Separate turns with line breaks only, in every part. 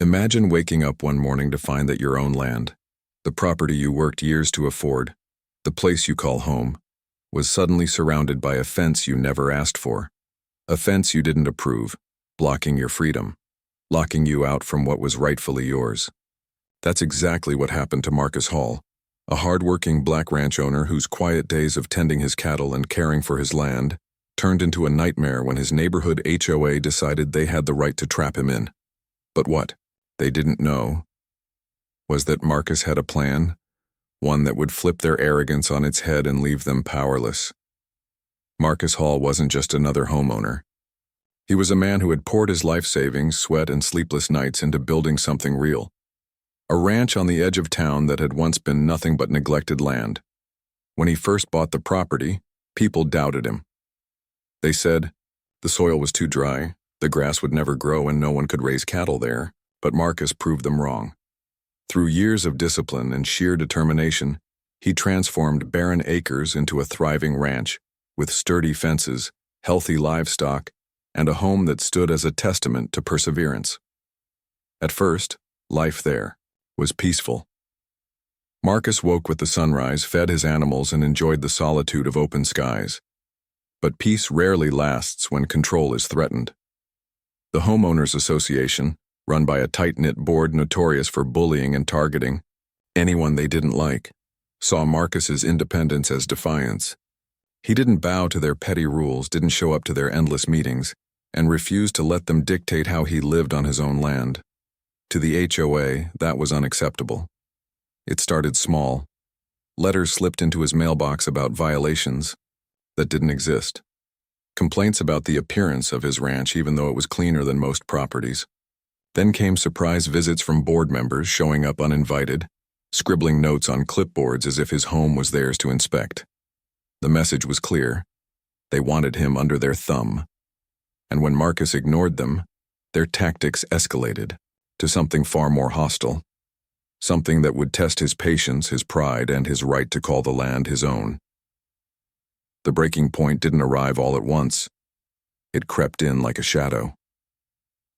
Imagine waking up one morning to find that your own land, the property you worked years to afford, the place you call home, was suddenly surrounded by a fence you never asked for. A fence you didn't approve, blocking your freedom, locking you out from what was rightfully yours. That's exactly what happened to Marcus Hall, a hard-working black ranch owner whose quiet days of tending his cattle and caring for his land turned into a nightmare when his neighborhood HOA decided they had the right to trap him in. But what they didn't know was that Marcus had a plan, one that would flip their arrogance on its head and leave them powerless. Marcus Hall wasn't just another homeowner. He was a man who had poured his life savings, sweat, and sleepless nights into building something real. A ranch on the edge of town that had once been nothing but neglected land. When he first bought the property, people doubted him. They said the soil was too dry, the grass would never grow, and no one could raise cattle there, but Marcus proved them wrong. Through years of discipline and sheer determination, he transformed barren acres into a thriving ranch, with sturdy fences, healthy livestock, and a home that stood as a testament to perseverance. At first, life there was peaceful. Marcus woke with the sunrise, fed his animals, and enjoyed the solitude of open skies. But peace rarely lasts when control is threatened. The Homeowners Association, run by a tight-knit board notorious for bullying and targeting anyone they didn't like, saw Marcus's independence as defiance. He didn't bow to their petty rules, didn't show up to their endless meetings, and refused to let them dictate how he lived on his own land. To the HOA, that was unacceptable. It started small. Letters slipped into his mailbox about violations that didn't exist. Complaints about the appearance of his ranch, even though it was cleaner than most properties. Then came surprise visits from board members showing up uninvited, scribbling notes on clipboards as if his home was theirs to inspect. The message was clear. They wanted him under their thumb. And when Marcus ignored them, their tactics escalated to something far more hostile. Something that would test his patience, his pride, and his right to call the land his own. The breaking point didn't arrive all at once. It crept in like a shadow.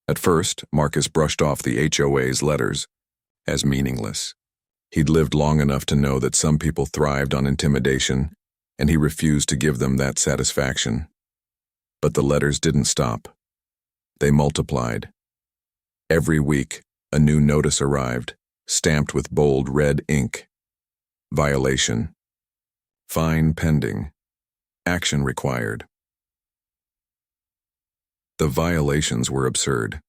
At first, Marcus brushed off the HOA's letters as meaningless. He'd lived long enough to know that some people thrived on intimidation, and he refused to give them that satisfaction. But the letters didn't stop. They multiplied. Every week, a new notice arrived, stamped with bold red ink. Violation. Fine pending. Action required. The violations were absurd.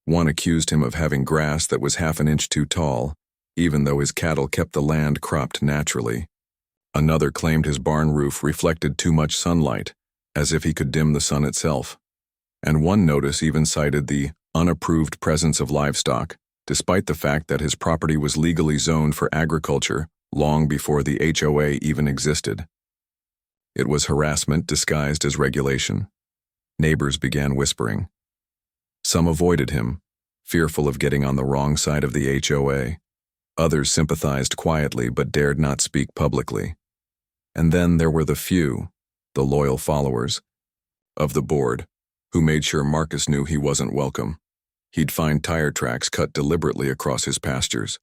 One accused him of having grass that was half an inch too tall, even though his cattle kept the land cropped naturally. Another claimed his barn roof reflected too much sunlight, as if he could dim the sun itself. And one notice even cited the unapproved presence of livestock, despite the fact that his property was legally zoned for agriculture long before the HOA even existed. It was harassment disguised as regulation. Neighbors began whispering. Some avoided him, fearful of getting on the wrong side of the HOA. Others sympathized quietly but dared not speak publicly. And then there were the few, the loyal followers, of the board, who made sure Marcus knew he wasn't welcome. He'd find tire tracks cut deliberately across his pastures.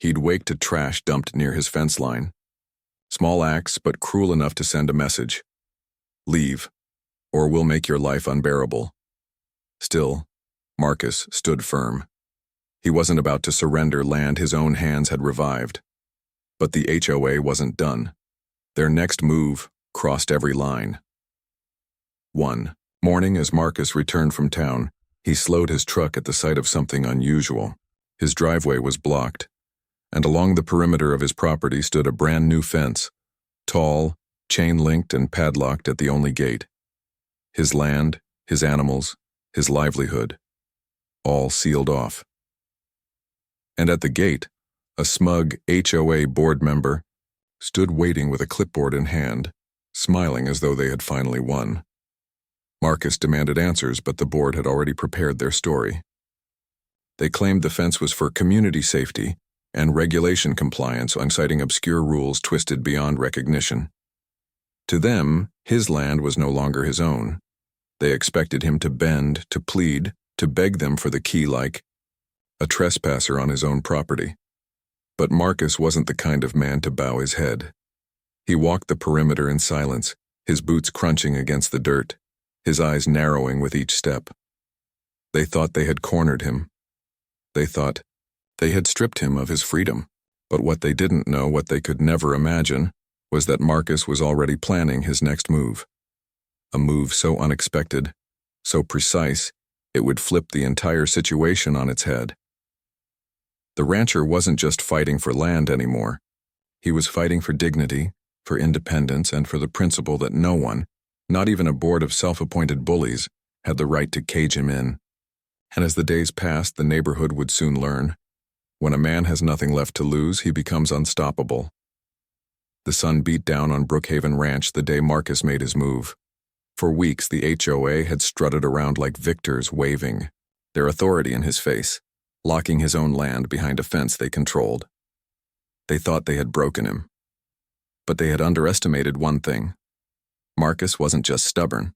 He'd wake to trash dumped near his fence line. Small acts, but cruel enough to send a message. Leave, or we'll make your life unbearable. Still, Marcus stood firm. He wasn't about to surrender land his own hands had revived. But the HOA wasn't done. Their next move crossed every line. One morning, as Marcus returned from town, he slowed his truck at the sight of something unusual. His driveway was blocked, and along the perimeter of his property stood a brand new fence, tall, chain-linked, and padlocked at the only gate. His land, his animals, his livelihood, all sealed off. And at the gate, a smug HOA board member stood waiting with a clipboard in hand, smiling as though they had finally won. Marcus demanded answers, but the board had already prepared their story. They claimed the fence was for community safety and regulation compliance, citing obscure rules twisted beyond recognition. To them, his land was no longer his own. They expected him to bend, to plead, to beg them for the key like, a trespasser on his own property. But Marcus wasn't the kind of man to bow his head. He walked the perimeter in silence, his boots crunching against the dirt, his eyes narrowing with each step. They thought they had cornered him. They thought they had stripped him of his freedom. But what they didn't know, what they could never imagine, was that Marcus was already planning his next move. A move so unexpected, so precise, it would flip the entire situation on its head. The rancher wasn't just fighting for land anymore. He was fighting for dignity, for independence, and for the principle that no one, not even a board of self-appointed bullies, had the right to cage him in. And as the days passed, the neighborhood would soon learn. When a man has nothing left to lose, he becomes unstoppable. The sun beat down on Brookhaven Ranch the day Marcus made his move. For weeks, the HOA had strutted around like victors, waving their authority in his face, locking his own land behind a fence they controlled. They thought they had broken him. But they had underestimated one thing. Marcus wasn't just stubborn.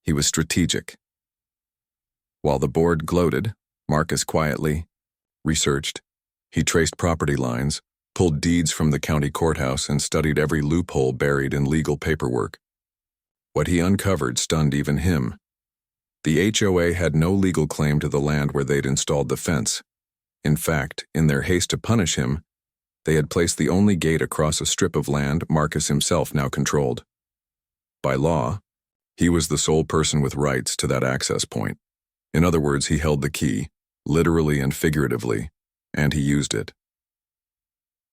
He was strategic. While the board gloated, Marcus quietly researched. He traced property lines, pulled deeds from the county courthouse, and studied every loophole buried in legal paperwork. What he uncovered stunned even him. The HOA had no legal claim to the land where they'd installed the fence. In fact, in their haste to punish him, they had placed the only gate across a strip of land Marcus himself now controlled. By law, he was the sole person with rights to that access point. In other words, he held the key, literally and figuratively, and he used it.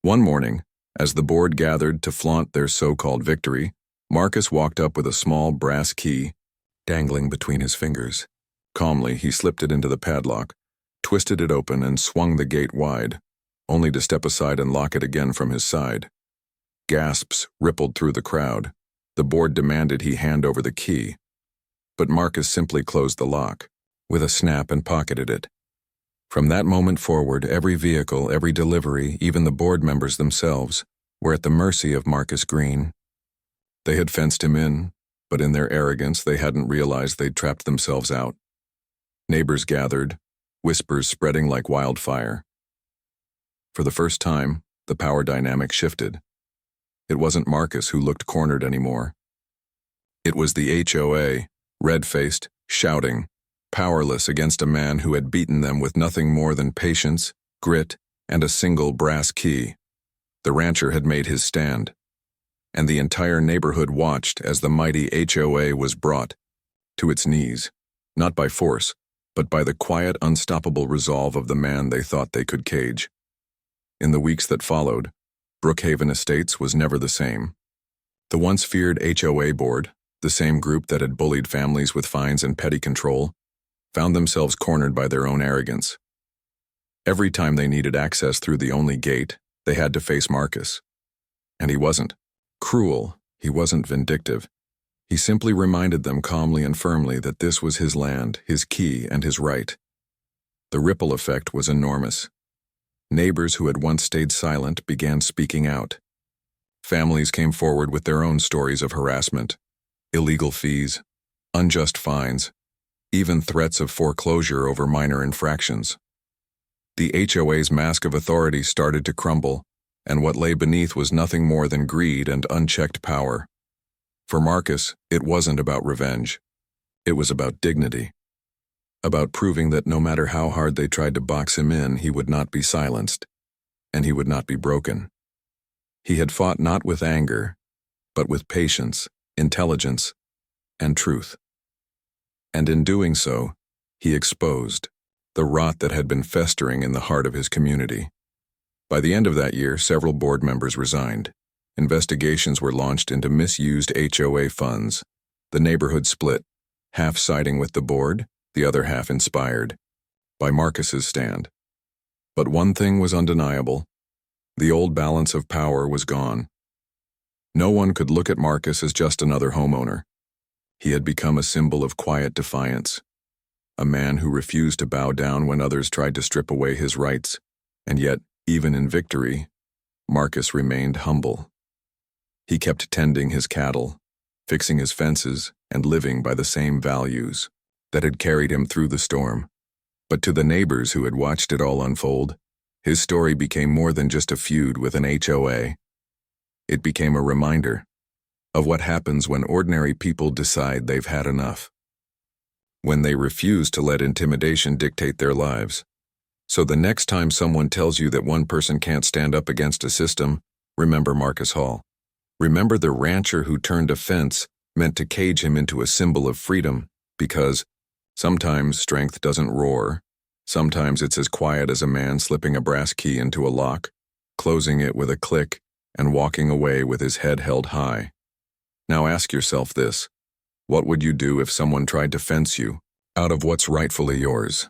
One morning, as the board gathered to flaunt their so-called victory, Marcus walked up with a small brass key dangling between his fingers. Calmly, he slipped it into the padlock, twisted it open, and swung the gate wide, only to step aside and lock it again from his side. Gasps rippled through the crowd. The board demanded he hand over the key. But Marcus simply closed the lock with a snap and pocketed it. From that moment forward, every vehicle, every delivery, even the board members themselves, were at the mercy of Marcus Green. They had fenced him in, but in their arrogance they hadn't realized they'd trapped themselves out. Neighbors gathered, whispers spreading like wildfire. For the first time, the power dynamic shifted. It wasn't Marcus who looked cornered anymore. It was the HOA, red-faced, shouting, powerless against a man who had beaten them with nothing more than patience, grit, and a single brass key. The rancher had made his stand, and the entire neighborhood watched as the mighty HOA was brought to its knees, not by force, but by the quiet, unstoppable resolve of the man they thought they could cage. In the weeks that followed, Brookhaven Estates was never the same. The once feared HOA board, the same group that had bullied families with fines and petty control, found themselves cornered by their own arrogance. Every time they needed access through the only gate, they had to face Marcus. And he wasn't cruel, he wasn't vindictive. He simply reminded them calmly and firmly that this was his land, his key, and his right. The ripple effect was enormous. Neighbors who had once stayed silent began speaking out. Families came forward with their own stories of harassment, illegal fees, unjust fines, even threats of foreclosure over minor infractions. The HOA's mask of authority started to crumble, and what lay beneath was nothing more than greed and unchecked power. For Marcus, it wasn't about revenge. It was about dignity. About proving that no matter how hard they tried to box him in, he would not be silenced, and he would not be broken. He had fought not with anger, but with patience, intelligence, and truth. And in doing so, he exposed the rot that had been festering in the heart of his community. By the end of that year, several board members resigned. Investigations were launched into misused HOA funds. The neighborhood split, half siding with the board, the other half inspired by Marcus's stand. But one thing was undeniable. The old balance of power was gone. No one could look at Marcus as just another homeowner. He had become a symbol of quiet defiance, a man who refused to bow down when others tried to strip away his rights, and yet, even in victory, Marcus remained humble. He kept tending his cattle, fixing his fences, and living by the same values that had carried him through the storm. But to the neighbors who had watched it all unfold, his story became more than just a feud with an HOA. It became a reminder of what happens when ordinary people decide they've had enough, when they refuse to let intimidation dictate their lives. So the next time someone tells you that one person can't stand up against a system, remember Marcus Hall. Remember the rancher who turned a fence meant to cage him into a symbol of freedom, because sometimes strength doesn't roar. Sometimes it's as quiet as a man slipping a brass key into a lock, closing it with a click, and walking away with his head held high. Now ask yourself this: what would you do if someone tried to fence you out of what's rightfully yours?